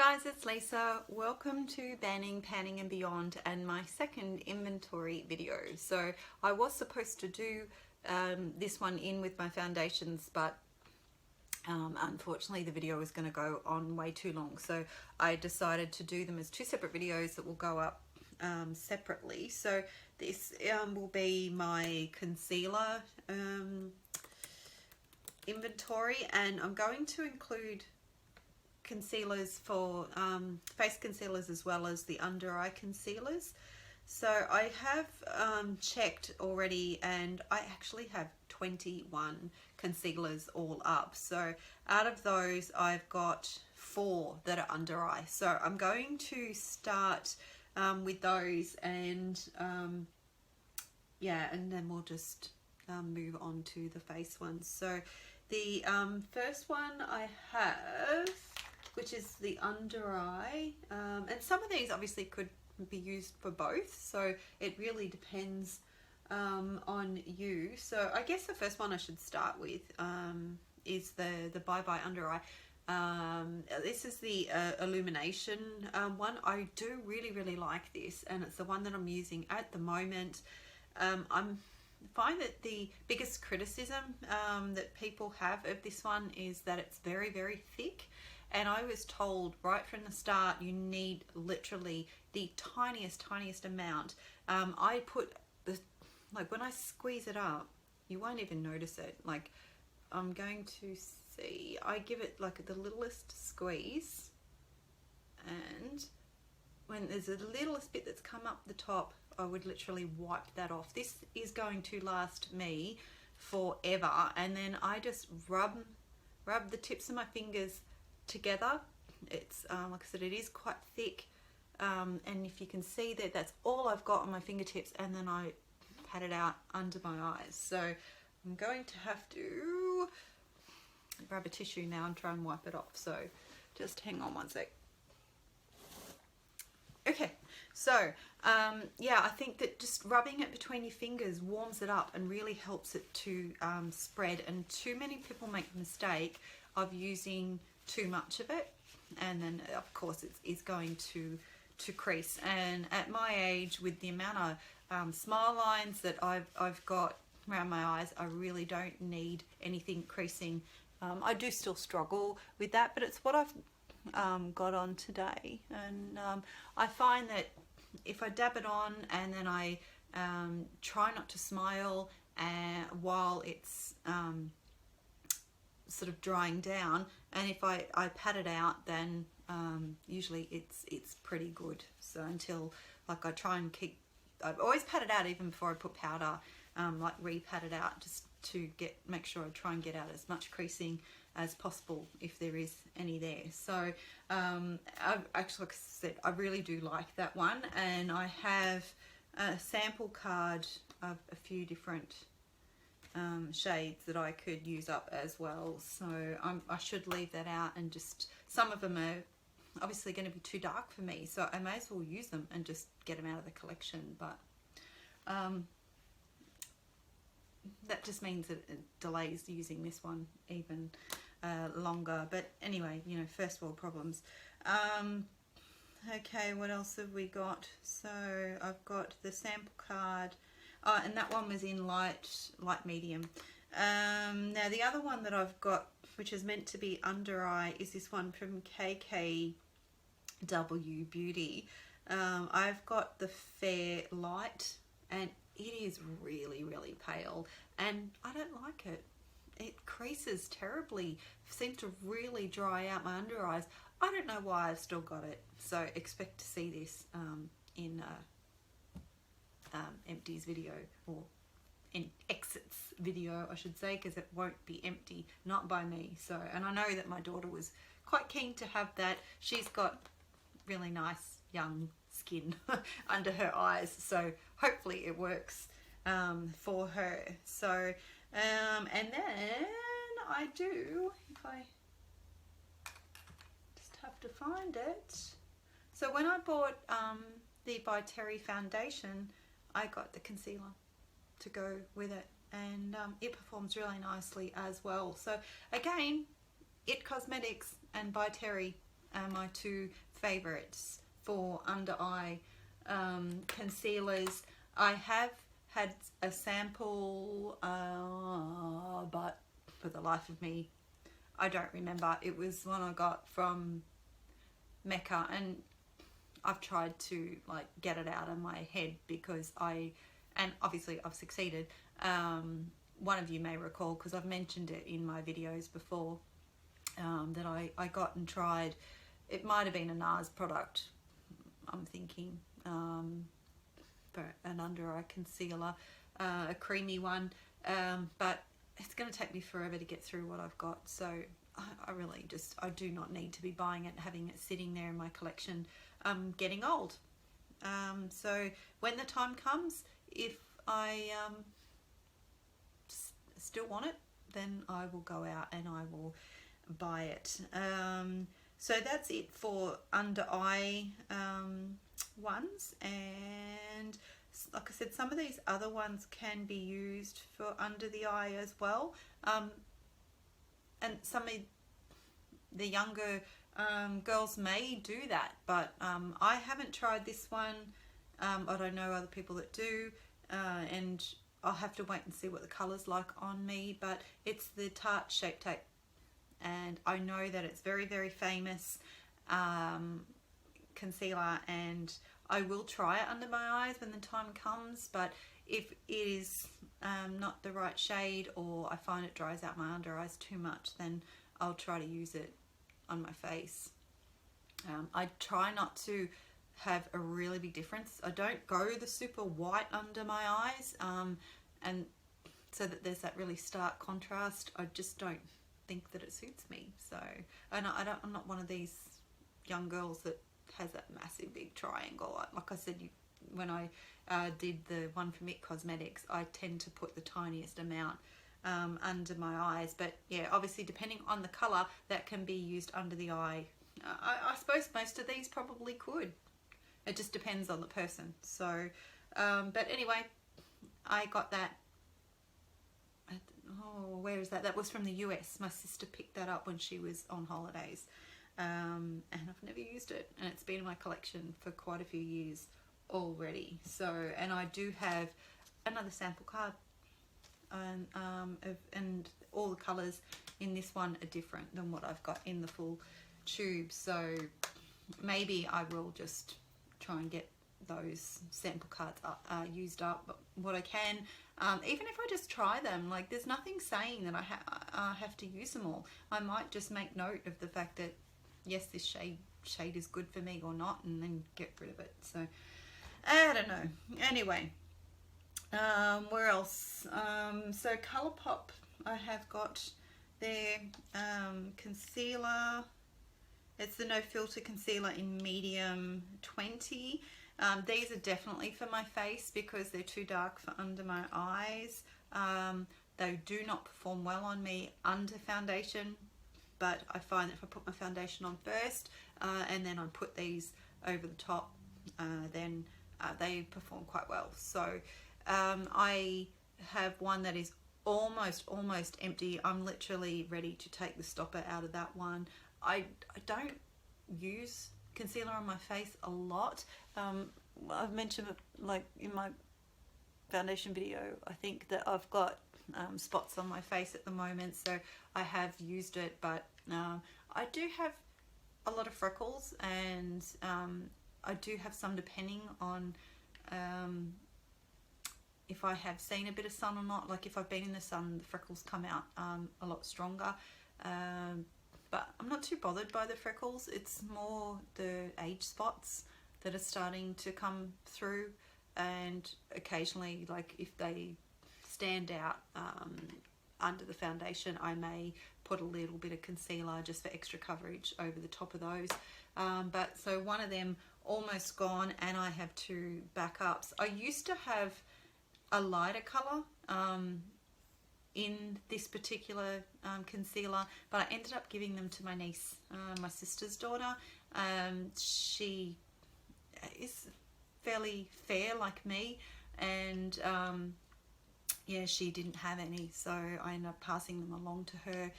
guys, it's Lisa. Welcome to Banning, Panning and Beyond and my second inventory video. So I was supposed to do this one in with my foundations, but unfortunately the video was going to go on way too long. So I decided to do them as two separate videos that will go up separately. So this will be my concealer inventory, and I'm going to include concealers for face concealers as well as the under eye concealers. So I have checked already, and I actually have 21 concealers all up. So out of those I've got 4 that are under eye. So I'm going to start with those, and yeah, and then we'll just move on to the face ones. So the first one I have, which is the under eye, and some of these obviously could be used for both, so it really depends on you. So I guess the first one I should start with is the Bye Bye Under Eye. This is the illumination one. I do really like this, and it's the one that I'm using at the moment. I find that the biggest criticism that people have of this one is that it's very thick, and I was told right from the start you need literally the tiniest amount. I put the, like, when I squeeze it up you won't even notice it. Like, I'm going to see, I give it like the littlest squeeze, and when there's the littlest bit that's come up the top, I would literally wipe that off. This is going to last me forever. And then I just rub the tips of my fingers together. It's like I said, it is quite thick, and if you can see that, that's all I've got on my fingertips, and then I pat it out under my eyes. So I'm going to have to grab a tissue now and try and wipe it off. So just hang on one sec. Okay, so yeah, I think that just rubbing it between your fingers warms it up and really helps it to spread. And too many people make the mistake of using too much of it, and then of course it's going to crease. And at my age, with the amount of smile lines that I've got around my eyes, I really don't need anything creasing. I do still struggle with that, but it's what I've got on today. And I find that if I dab it on and then I try not to smile while it's sort of drying down, and if I pat it out, then usually it's pretty good. So until, like, I try and keep, I've always pat it out even before I put powder, like re-pat it out just to make sure I try and get out as much creasing as possible if there is any there. So I've actually, like I said, I really do like that one, and I have a sample card of a few different shades that I could use up as well. So I should leave that out, and just some of them are obviously going to be too dark for me, so I may as well use them and just get them out of the collection. But that just means that it delays using this one even longer. But anyway, you know, first world problems. Okay, what else have we got? So I've got the sample card. Oh, and that one was in light medium. Now the other one that I've got, which is meant to be under eye, is this one from KKW Beauty. I've got the Fair Light, and it is really pale, and I don't like it. It creases terribly, seems to really dry out my under eyes. I don't know why I've still got it. So expect to see this in Empty's video, or in Exit's video I should say, because it won't be empty, not by me. So, and I know that my daughter was quite keen to have that. She's got really nice young skin under her eyes, so hopefully it works for her. So and then I do, if I just have to find it. So when I bought the By Terry foundation, I got the concealer to go with it, and it performs really nicely as well. So again, It Cosmetics and By Terry are my two favorites for under eye concealers. I have had a sample, but for the life of me, I don't remember. It was one I got from Mecca, and I've tried to like get it out of my head because and obviously I've succeeded. One of you may recall, because I've mentioned it in my videos before, that I got and tried. It might have been a NARS product, I'm thinking, for an under eye concealer, a creamy one, but it's going to take me forever to get through what I've got, so I really just, I do not need to be buying it, having it sitting there in my collection. I'm getting old, so when the time comes, if I still want it, then I will go out and I will buy it. So that's it for under eye ones, and like I said, some of these other ones can be used for under the eye as well, and some of the younger girls may do that, but I haven't tried this one. I don't know other people that do, and I'll have to wait and see what the colour's like on me, but it's the Tarte Shape Tape, and I know that it's very, very famous concealer, and I will try it under my eyes when the time comes, but if it is not the right shade, or I find it dries out my under eyes too much, then I'll try to use it on my face. I try not to have a really big difference. I don't go the super white under my eyes, and so that there's that really stark contrast. I just don't think that it suits me. So, and I'm not one of these young girls that has that massive big triangle. Like I said, when I did the one from IT Cosmetics, I tend to put the tiniest amount under my eyes, but yeah, obviously depending on the color, that can be used under the eye. I suppose most of these probably could. It just depends on the person. So, but anyway, I got that. Oh, where is that? That was from the US. My sister picked that up when she was on holidays, and I've never used it, and it's been in my collection for quite a few years already. So, and I do have another sample card, and all the colors in this one are different than what I've got in the full tube. So maybe I will just try and get those sample cards used up what I can, even if I just try them. Like, there's nothing saying that I have to use them all. I might just make note of the fact that yes, this shade is good for me or not, and then get rid of it. So I don't know. Anyway, where else? So Colourpop, I have got their concealer. It's the No Filter Concealer in medium 20. These are definitely for my face because they're too dark for under my eyes. They do not perform well on me under foundation, but I find that if I put my foundation on first and then I put these over the top, then they perform quite well. So I have one that is almost empty. I'm literally ready to take the stopper out of that one. I don't use concealer on my face a lot. I've mentioned it like in my foundation video, I think, that I've got spots on my face at the moment, so I have used it, but I do have a lot of freckles, and I do have some depending on if I have seen a bit of sun or not. Like if I've been in the sun, the freckles come out a lot stronger. But I'm not too bothered by the freckles. It's more the age spots that are starting to come through, and occasionally, like if they stand out under the foundation, I may put a little bit of concealer just for extra coverage over the top of those. But so one of them almost gone, and I have two backups. I used to have a lighter color in this particular concealer, but I ended up giving them to my niece, my sister's daughter. She is fairly fair like me, and yeah, she didn't have any, so I ended up passing them along to her.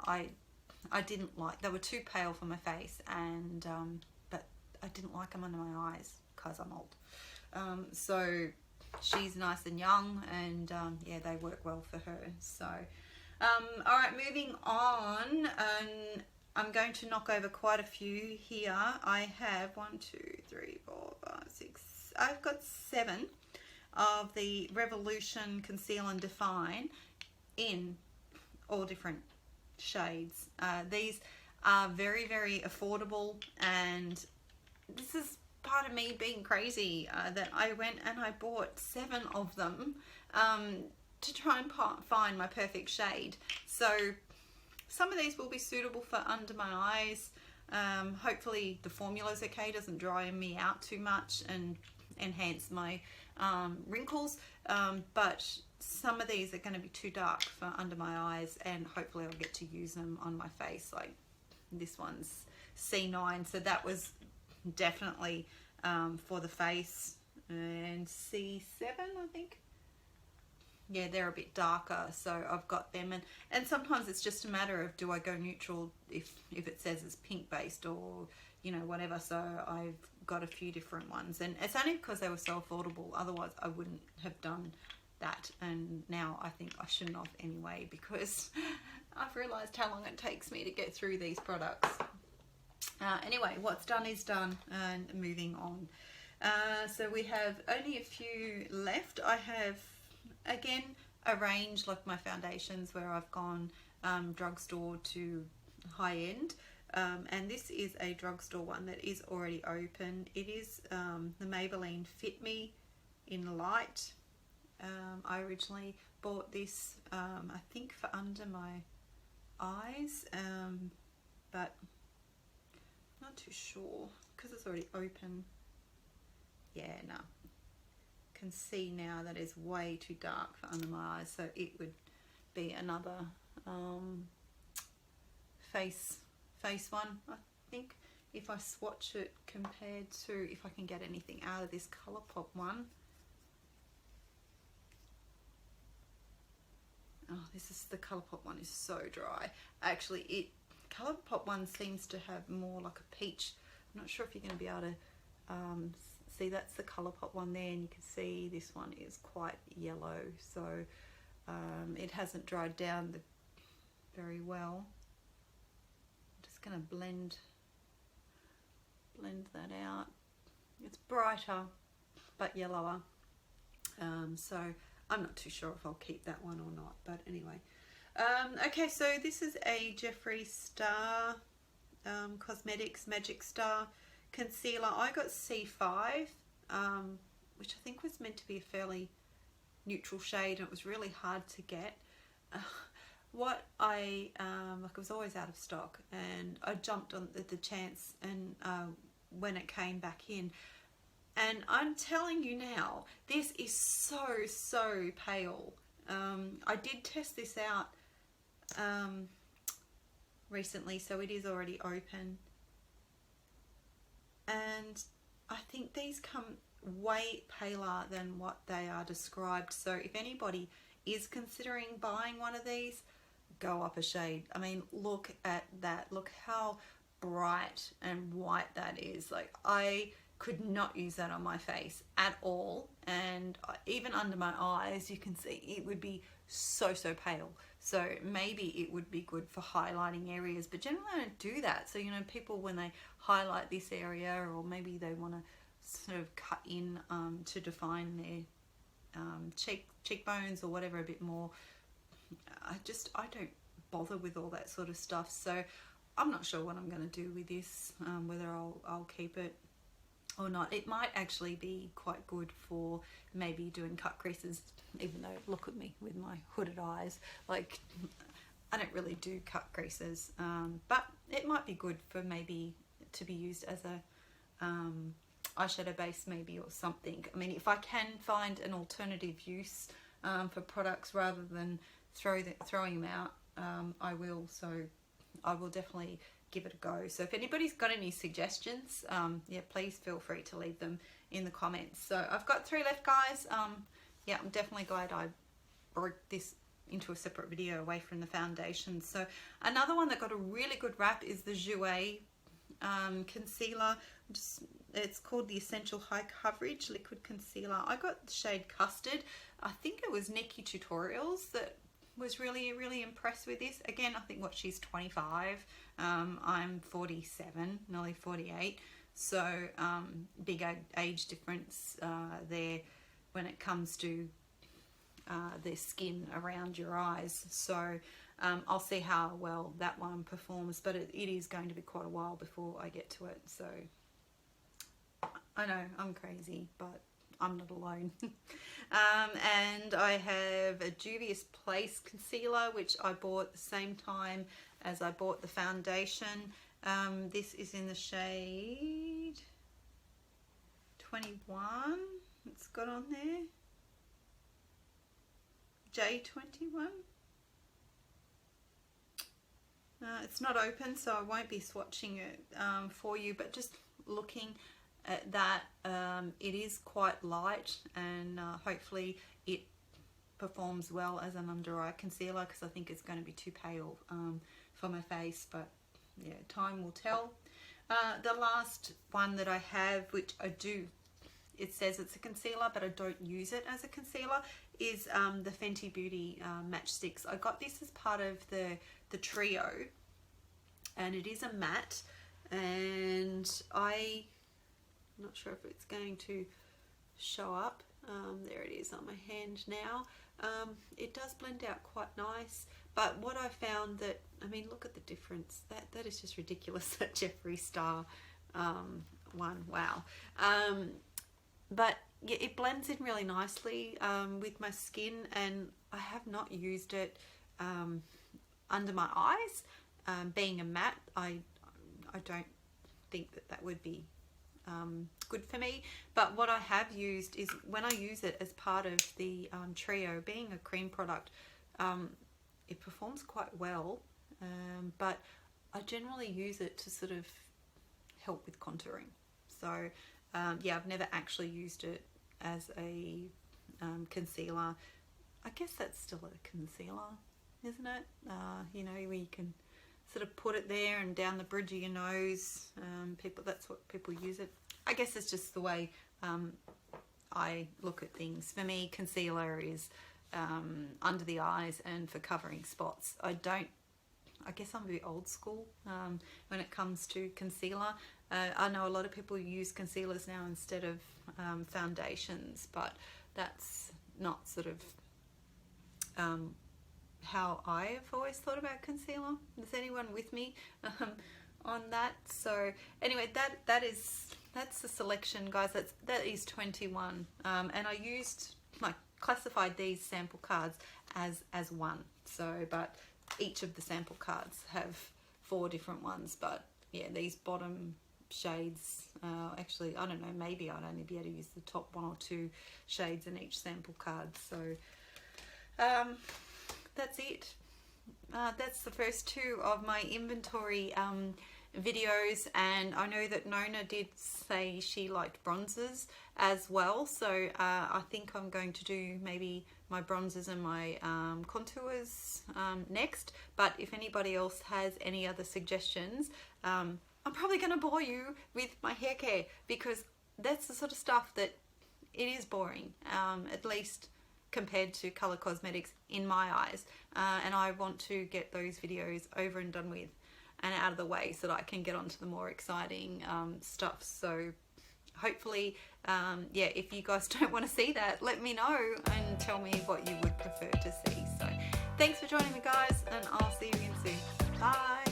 I I didn't like, they were too pale for my face, and but I didn't like them under my eyes because I'm old. So she's nice and young, and yeah, they work well for her. So all right, moving on, and I'm going to knock over quite a few here. I have 1, 2, 3, 4, 5, 6, I've got 7 of the Revolution Conceal and Define in all different shades. These are very, very affordable, and this is part of me being crazy, that I went and I bought 7 of them to try and find my perfect shade. So some of these will be suitable for under my eyes. Hopefully the formula's okay, doesn't dry me out too much and enhance my wrinkles, but some of these are going to be too dark for under my eyes, and hopefully I'll get to use them on my face. Like this one's C9, so that was definitely for the face, and C7 I think. Yeah, they're a bit darker, so I've got them, and sometimes it's just a matter of, do I go neutral if it says it's pink based, or you know, whatever. So I've got a few different ones, and it's only because they were so affordable, otherwise I wouldn't have done that. And now I think I shouldn't have anyway, because I've realized how long it takes me to get through these products. Anyway, what's done is done, and moving on. So we have only a few left. I have again a range like my foundations, where I've gone drugstore to high end, and this is a drugstore one that is already open. It is the Maybelline Fit Me in Light. I originally bought this I think for under my eyes, but not too sure because it's already open. Yeah, no, can see now that is way too dark for under my eyes, so it would be another face one, I think, if I swatch it compared to, if I can get anything out of this Colourpop one. Oh, this is, the Colourpop one is so dry. Actually, Colourpop one seems to have more like a peach. I'm not sure if you're going to be able to see, that's the Colourpop one there, and you can see this one is quite yellow, so it hasn't dried down very well. I'm just going to blend that out. It's brighter but yellower, so I'm not too sure if I'll keep that one or not, but anyway. Okay, so this is a Jeffree Star Cosmetics Magic Star concealer. I got C5, which I think was meant to be a fairly neutral shade, and it was really hard to get. What I like, it was always out of stock, and I jumped on the chance, and when it came back in, and I'm telling you now, this is so pale. I did test this out recently, so it is already open, and I think these come way paler than what they are described. So if anybody is considering buying one of these, go up a shade. I mean, look at that, look how bright and white that is. Like, I could not use that on my face at all, and even under my eyes you can see it would be so pale. So maybe it would be good for highlighting areas, but generally I don't do that. So, you know, people when they highlight this area, or maybe they want to sort of cut in to define their cheekbones or whatever a bit more, I don't bother with all that sort of stuff. So I'm not sure what I'm going to do with this, whether I'll keep it or not. It might actually be quite good for maybe doing cut creases, even though, look at me with my hooded eyes, like I don't really do cut creases, but it might be good for maybe to be used as a eyeshadow base maybe, or something. I mean, if I can find an alternative use for products rather than throwing them out, I will. So I will definitely give it a go. So if anybody's got any suggestions, yeah, please feel free to leave them in the comments. So I've got 3 left, guys. Yeah, I'm definitely glad I broke this into a separate video away from the foundation. So another one that got a really good rap is the Jouer concealer. It's called the Essential High Coverage Liquid Concealer. I got the shade Custard. I think it was Nikki Tutorials that was really impressed with this. Again, I think she's 25. I'm 47, nearly 48. So big age difference there when it comes to the skin around your eyes. So I'll see how well that one performs, but it is going to be quite a while before I get to it. So I know I'm crazy, but I'm not alone. And I have a Juvia's Place concealer, which I bought the same time as I bought the foundation. This is in the shade 21. It's got on there J21. It's not open, so I won't be swatching it for you, but just looking at that, it is quite light, and hopefully it performs well as an under eye concealer, because I think it's going to be too pale for my face, but yeah, time will tell. The last one that I have, which it says it's a concealer, but I don't use it as a concealer, is the Fenty Beauty Matchsticks. I got this as part of the trio, and it is a matte, and I'm not sure if it's going to show up. There it is on my hand now. It does blend out quite nice, but what I found that, I mean, look at the difference. That is just ridiculous, that Jeffree Star one. Wow. But yeah, it blends in really nicely with my skin, and I have not used it under my eyes. Being a matte, I don't think that would be good for me, but what I have used is, when I use it as part of the trio, being a cream product, it performs quite well, but I generally use it to sort of help with contouring. So yeah, I've never actually used it as a concealer. I guess that's still a concealer, isn't it? You know, where you can sort of put it there and down the bridge of your nose. That's what people use it. I guess it's just the way I look at things. For me, concealer is under the eyes and for covering spots. I guess I'm a bit old school when it comes to concealer. I know a lot of people use concealers now instead of foundations, but that's not sort of how I've always thought about concealer. Is anyone with me on that? So anyway, that's the selection, guys. That is 21, and I classified these sample cards as one. So, but each of the sample cards have 4 different ones. But yeah, these bottom shades, actually, I don't know, maybe I'd only be able to use the top 1 or 2 shades in each sample card. So that's it. That's the first 2 of my inventory videos, and I know that Nona did say she liked bronzers as well, so I think I'm going to do maybe my bronzers and my contours next. But if anybody else has any other suggestions, I'm probably going to bore you with my hair care, because that's the sort of stuff that it is boring, at least compared to colour cosmetics in my eyes, and I want to get those videos over and done with and out of the way so that I can get on to the more exciting stuff. So hopefully, yeah, if you guys don't want to see that, let me know and tell me what you would prefer to see. So thanks for joining me, guys, and I'll see you again soon. Bye.